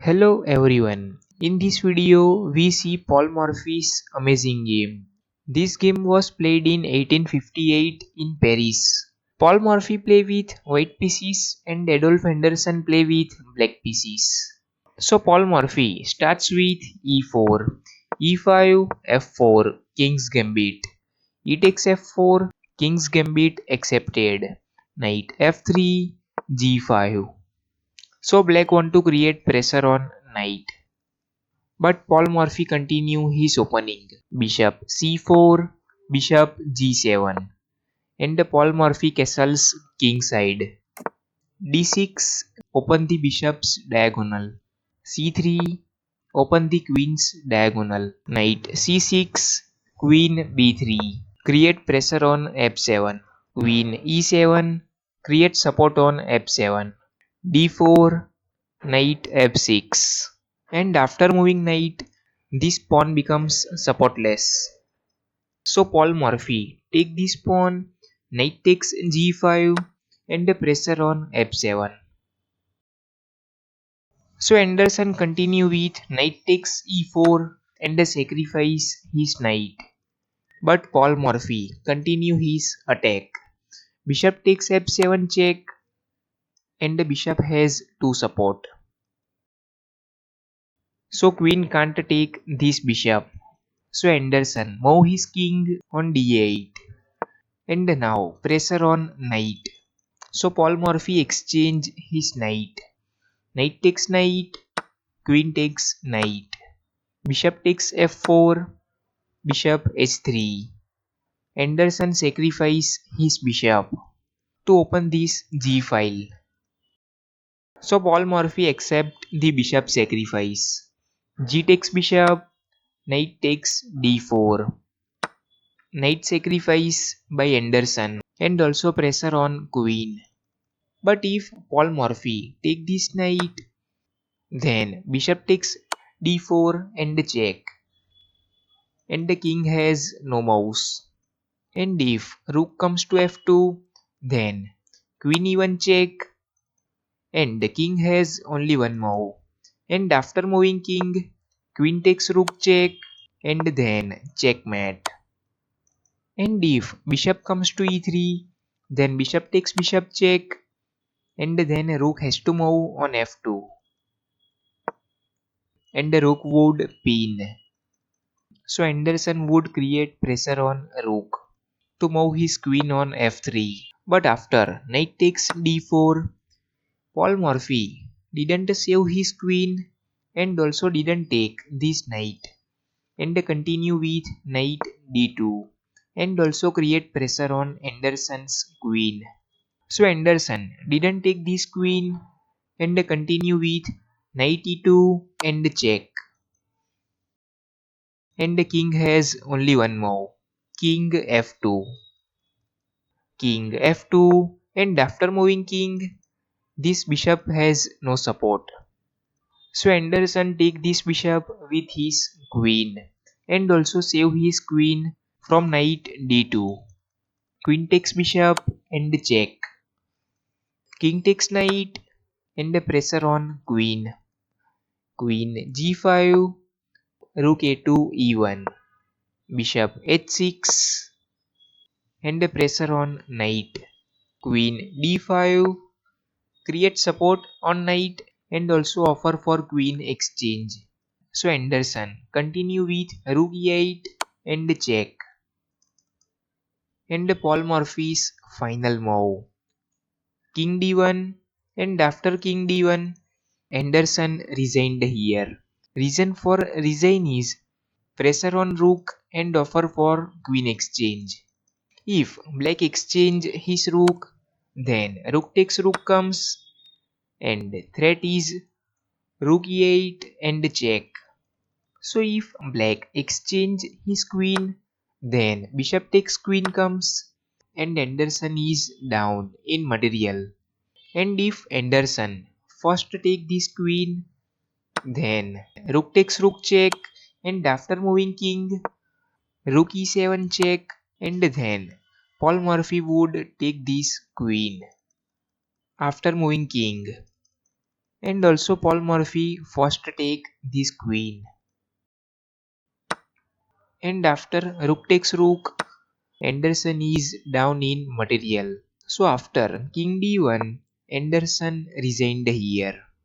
Hello everyone. In this video, we see Paul Morphy's amazing game. This game was played in 1858 in Paris. Paul Morphy play with white pieces and Adolf Anderssen play with black pieces. So Paul Morphy starts with e4, e5, f4, King's Gambit. E takes f4, King's Gambit accepted. Knight f3, g5. So black want to create pressure on knight. But Paul Morphy continue his opening. Bishop c4, bishop g7. And the Paul Morphy castles king side. d6, open the bishop's diagonal. c3, open the queen's diagonal. Knight c6, queen b3. Create pressure on f7. Queen e7, create support on f7. d4, knight f6. And after moving knight, this pawn becomes supportless. So Paul Morphy take this pawn, knight takes g5 and the pressure on f7. So Anderssen continue with knight takes e4 and the sacrifice his knight. But Paul Morphy continue his attack. Bishop takes f7 check and the bishop has two support. So queen can't take this bishop. So Anderssen move his king on d8 and now pressure on knight. So Paul Morphy exchange his knight. Knight takes knight, queen takes knight. Bishop takes f4, bishop h3. Anderssen sacrifice his bishop to open this g file. So Paul Morphy accept the bishop sacrifice. G takes bishop, knight takes d4. Knight sacrifice by Anderssen and also pressure on queen. But if Paul Morphy take this knight, then bishop takes d4 and check. And the king has no mouse. And if rook comes to f2, then queen e1 check and the king has only one move. And after moving king, queen takes rook check and then checkmate. And if bishop comes to e3, then bishop takes bishop check and then rook has to move on f2 and the rook would pin. So Anderssen would create pressure on rook to move his queen on f3. But after knight takes d4, Paul Morphy didn't save his queen and also didn't take this knight and continue with knight d2 and also create pressure on Anderssen's queen. So Anderssen didn't take this queen and continue with knight e2 and check. And the king has only one move, king f2. King f2 and after moving king, this bishop has no support. So Anderssen take this bishop with his queen and also save his queen from knight d2. Queen takes bishop and check. King takes knight and the pressure on queen. Queen g5, rook a2 e1, bishop h6 and the pressure on knight. Queen d5, create support on knight and also offer for queen exchange. So Anderssen continue with rook e8 and check. And Paul Morphy's final move, king d1 and after king d1, Anderssen resigned here. Reason for resign is pressure on rook and offer for queen exchange. If black exchange his rook, then rook takes rook comes and threat is rook e8 and check. So if black exchange his queen, then bishop takes queen comes and Anderssen is down in material. And if Anderssen first take this queen, then rook takes rook check and after moving king, rook e7 check and then Paul Morphy would take this queen after moving king. And also Paul Morphy first take this queen. And after rook takes rook, Anderssen is down in material. So after king d1, Anderssen resigned here.